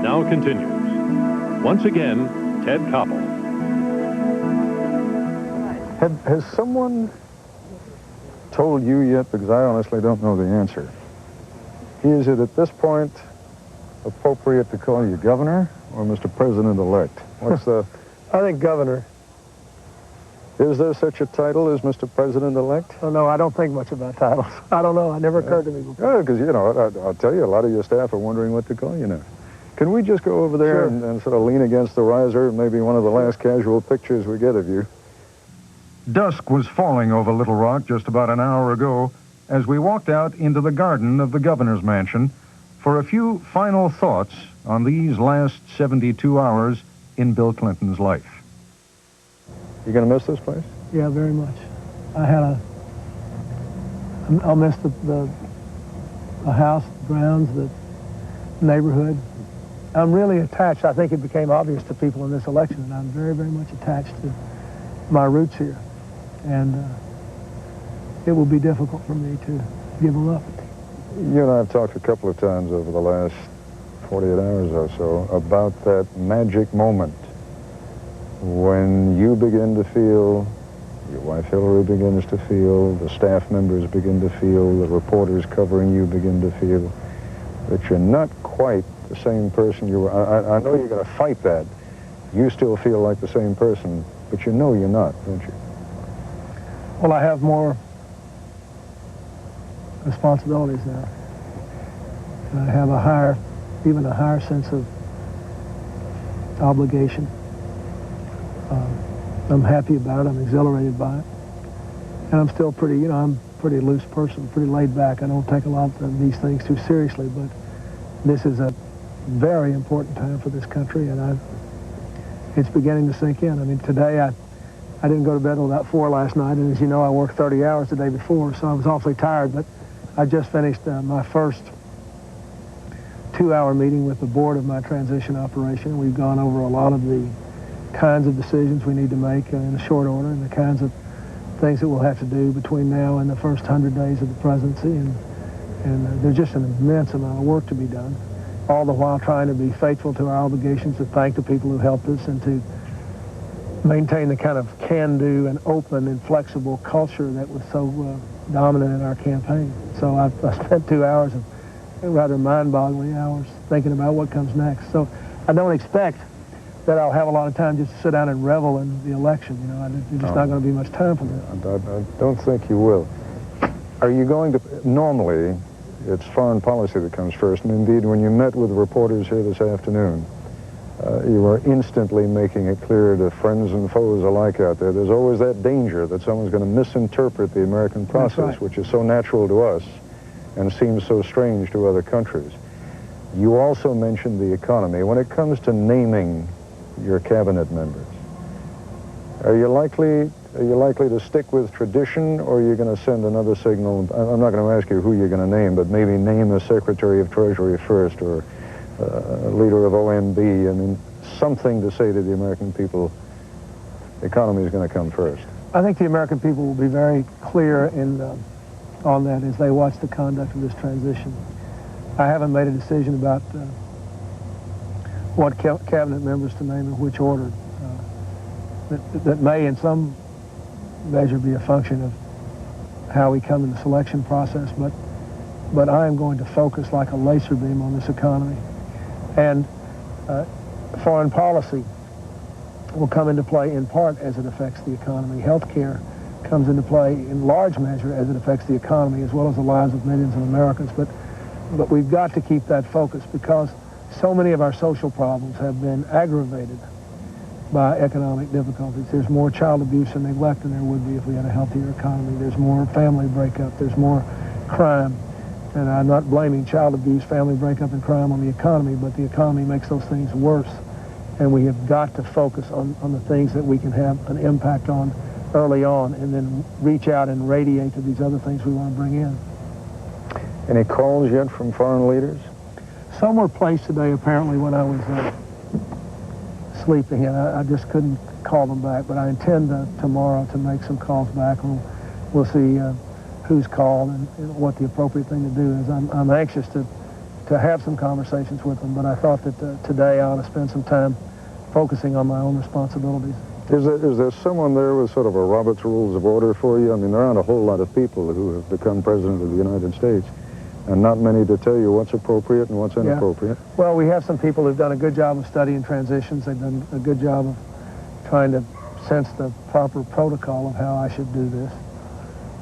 now continues. Once again, Ted Koppel. Has someone told you yet, because I honestly don't know the answer, is it at this point appropriate to call you governor or Mr. President-elect? What's the... I think governor. Is there such a title as Mr. President-elect? Oh, no, I don't think much about titles. I don't know. It never occurred to me before. Yeah, because, you know, I'll tell you, a lot of your staff are wondering what to call you now. Can we just go over there and sort of lean against the riser, maybe one of the last casual pictures we get of you? Dusk was falling over Little Rock just about an hour ago as we walked out into the garden of the governor's mansion for a few final thoughts on these last 72 hours in Bill Clinton's life. You going to miss this place? Yeah, very much. I'll miss the house, the grounds, the neighborhood. I'm really attached. I think it became obvious to people in this election, and I'm very, very much attached to my roots here. And it will be difficult for me to give them up. You and I have talked a couple of times over the last 48 hours or so about that magic moment when you begin to feel, your wife Hillary begins to feel, the staff members begin to feel, the reporters covering you begin to feel that you're not quite the same person you were. I know you're going to fight that. You still feel like the same person, but you know you're not, don't you? Well, I have more responsibilities now. And I have even a higher sense of obligation. I'm happy about it. I'm exhilarated by it. And I'm still pretty, I'm a pretty loose person, pretty laid back. I don't take a lot of these things too seriously, but this is a very important time for this country, and it's beginning to sink in. I mean, today I didn't go to bed until about 4 last night, and as you know, I worked 30 hours the day before, so I was awfully tired, but I just finished my first 2-hour meeting with the board of my transition operation. We've gone over a lot of the kinds of decisions we need to make in a short order and the kinds of things that we'll have to do between now and the first 100 days of the presidency. And there's just an immense amount of work to be done, all the while trying to be faithful to our obligations to thank the people who helped us and to maintain the kind of can-do and open and flexible culture that was so dominant in our campaign. So I spent 2 hours of rather mind-boggling hours thinking about what comes next. So I don't expect that I'll have a lot of time just to sit down and revel in the election. You know, there's just not going to be much time for that. I don't think you will. Are you going to, normally, it's foreign policy that comes first, and indeed, when you met with the reporters here this afternoon, you were instantly making it clear to friends and foes alike out there, there's always that danger that someone's going to misinterpret the American process, which is so natural to us and seems so strange to other countries. You also mentioned the economy. When it comes to naming your cabinet members, are you likely to stick with tradition, or are you going to send another signal? I'm not going to ask you who you're going to name, but maybe name a Secretary of Treasury first, or a leader of OMB. I mean, something to say to the American people, the economy is going to come first. I think the American people will be very clear on that as they watch the conduct of this transition. I haven't made a decision about what cabinet members to name in which order. That may in some measure be a function of how we come in the selection process, but I am going to focus like a laser beam on this economy. And foreign policy will come into play in part as it affects the economy. Healthcare comes into play in large measure as it affects the economy as well as the lives of millions of Americans. But we've got to keep that focus because so many of our social problems have been aggravated by economic difficulties. There's more child abuse and neglect than there would be if we had a healthier economy. There's more family breakup. There's more crime. And I'm not blaming child abuse, family breakup, and crime on the economy, but the economy makes those things worse. And we have got to focus on the things that we can have an impact on early on and then reach out and radiate to these other things we want to bring in. Any calls yet from foreign leaders? Some were placed today, apparently, when I was sleeping, and I just couldn't call them back. But I intend tomorrow to make some calls back, and we'll see who's called and what the appropriate thing to do is. I'm anxious to have some conversations with them, but I thought that today I ought to spend some time focusing on my own responsibilities. Is there someone there with sort of a Robert's Rules of Order for you? I mean, there aren't a whole lot of people who have become president of the United States, and not many to tell you what's appropriate and what's inappropriate. Yeah. Well, we have some people who've done a good job of studying transitions. They've done a good job of trying to sense the proper protocol of how I should do this.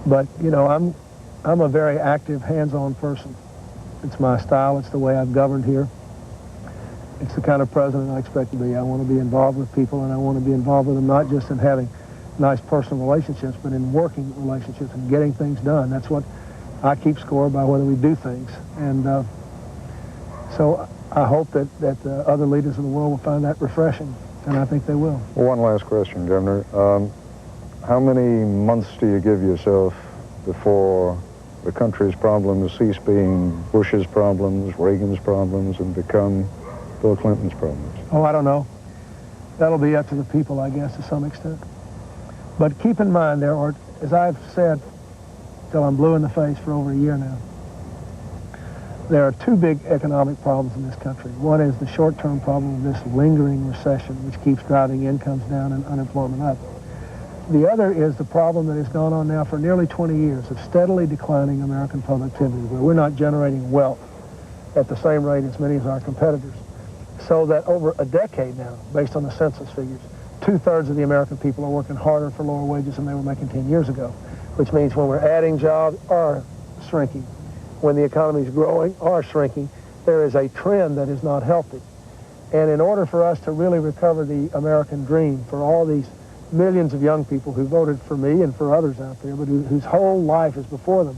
But, you know, I'm a very active, hands-on person. It's my style. It's the way I've governed here. It's the kind of president I expect to be. I want to be involved with people, and I want to be involved with them not just in having nice personal relationships, but in working relationships and getting things done. That's what I keep score by whether we do things. And so I hope that other leaders in the world will find that refreshing, and I think they will. One last question, Governor. How many months do you give yourself before the country's problems cease being Bush's problems, Reagan's problems, and become Bill Clinton's problems? Oh, I don't know. That'll be up to the people, I guess, to some extent. But keep in mind, there are, as I've said till I'm blue in the face for over a year now, there are two big economic problems in this country. One is the short-term problem of this lingering recession, which keeps driving incomes down and unemployment up. The other is the problem that has gone on now for nearly 20 years of steadily declining American productivity, where we're not generating wealth at the same rate as many of our competitors. So that over a decade now, based on the census figures, 2/3 of the American people are working harder for lower wages than they were making 10 years ago, which means when we're adding jobs or shrinking, when the economy is growing or shrinking, there is a trend that is not healthy. And in order for us to really recover the American dream for all these millions of young people who voted for me and for others out there, but whose whole life is before them,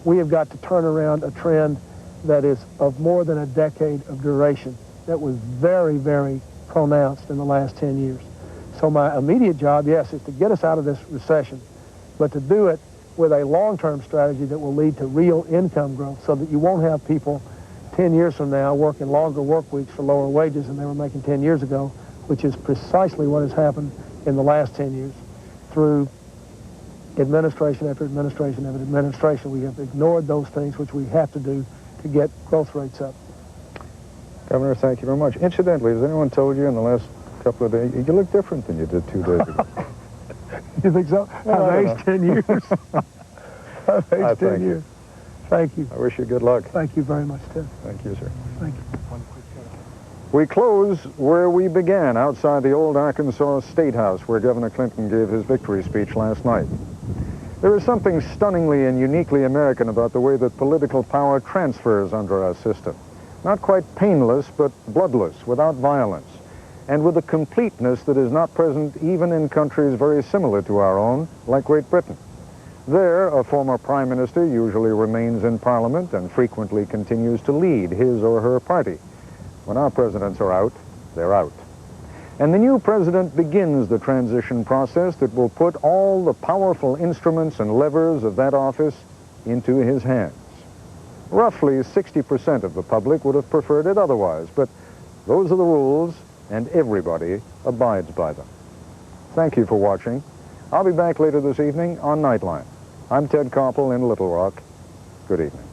we have got to turn around a trend that is of more than a decade of duration that was very, very pronounced in the last 10 years. So my immediate job, yes, is to get us out of this recession, but to do it with a long-term strategy that will lead to real income growth so that you won't have people 10 years from now working longer work weeks for lower wages than they were making 10 years ago, which is precisely what has happened in the last 10 years. Through administration after administration after administration, we have ignored those things which we have to do to get growth rates up. Governor, thank you very much. Incidentally, has anyone told you in the last couple of days, you look different than you did 2 days ago? You think so? I've aged 10 years. I've aged 10 years. Thank you. I wish you good luck. Thank you very much, Ted. Thank you, sir. Thank you. We close where we began, outside the old Arkansas State House, where Governor Clinton gave his victory speech last night. There is something stunningly and uniquely American about the way that political power transfers under our system. Not quite painless, but bloodless, without violence, and with a completeness that is not present even in countries very similar to our own, like Great Britain. There, a former prime minister usually remains in Parliament and frequently continues to lead his or her party. When our presidents are out, they're out. And the new president begins the transition process that will put all the powerful instruments and levers of that office into his hands. Roughly 60% of the public would have preferred it otherwise, but those are the rules, and everybody abides by them. Thank you for watching. I'll be back later this evening on Nightline. I'm Ted Koppel in Little Rock. Good evening.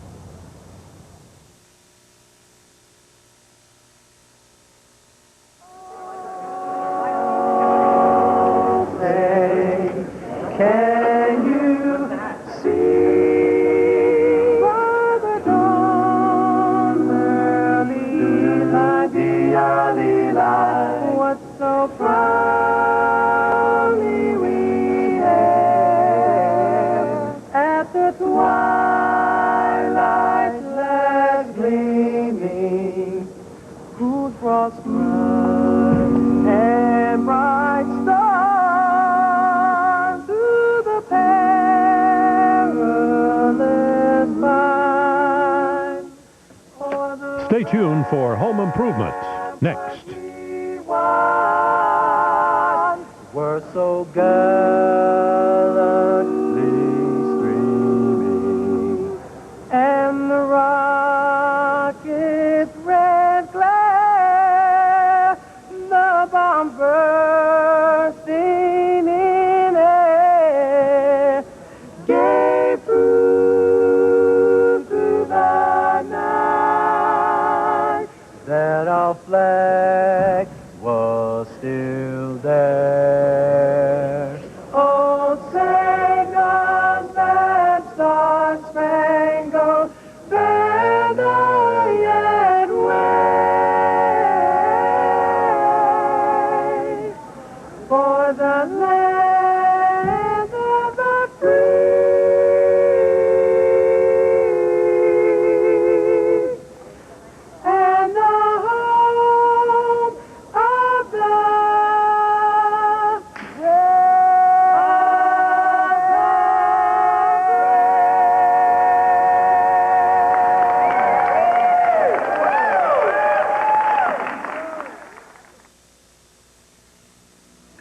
Can you see by the dawn's early light what so proudly we hailed at the twilight's last gleaming, whose cross moon and bright stars to the perilous fight. Stay tuned for Home Improvement next. We're so gallantly streaming, and the rocket's red glare, the bomb bursting in air, gave proof to the night that our flag was still there. Oh, say does that star-spangled banner yet wave for the land of the free and the home of the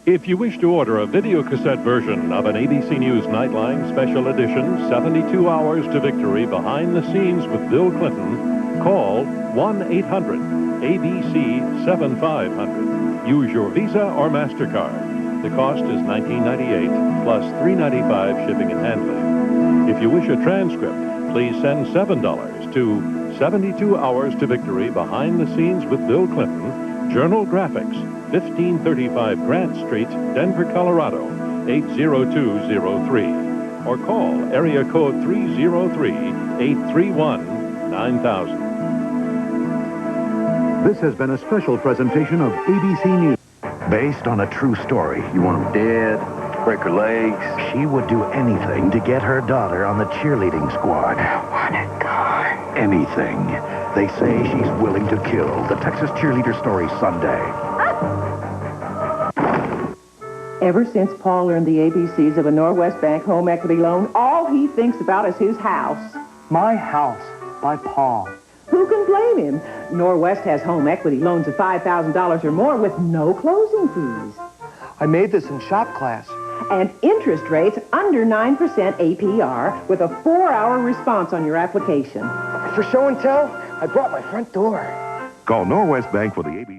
If you wish to order a videocassette version of an ABC News Nightline Special Edition, 72 Hours to Victory Behind the Scenes with Bill Clinton, call 1-800-ABC-7500. Use your Visa or MasterCard. The cost is $19.98 plus $3.95 shipping and handling. If you wish a transcript, please send $7 to 72 Hours to Victory Behind the Scenes with Bill Clinton, Journal Graphics, 1535 Grant Street, Denver, Colorado, 80203. Or call area code 303-831-9000. This has been a special presentation of ABC News. Based on a true story. You want them dead, break her legs. She would do anything to get her daughter on the cheerleading squad. I want it gone. Anything. They say she's willing to kill. The Texas Cheerleader Story Sunday. Ever since Paul learned the ABCs of a Northwest Bank home equity loan, all he thinks about is his house. My House by Paul. Who can blame him? Norwest has home equity loans of $5,000 or more with no closing fees. I made this in shop class. and interest rates under 9% APR with a 4-hour response on your application. For show and tell, I brought my front door. Call Norwest Bank for the ABC.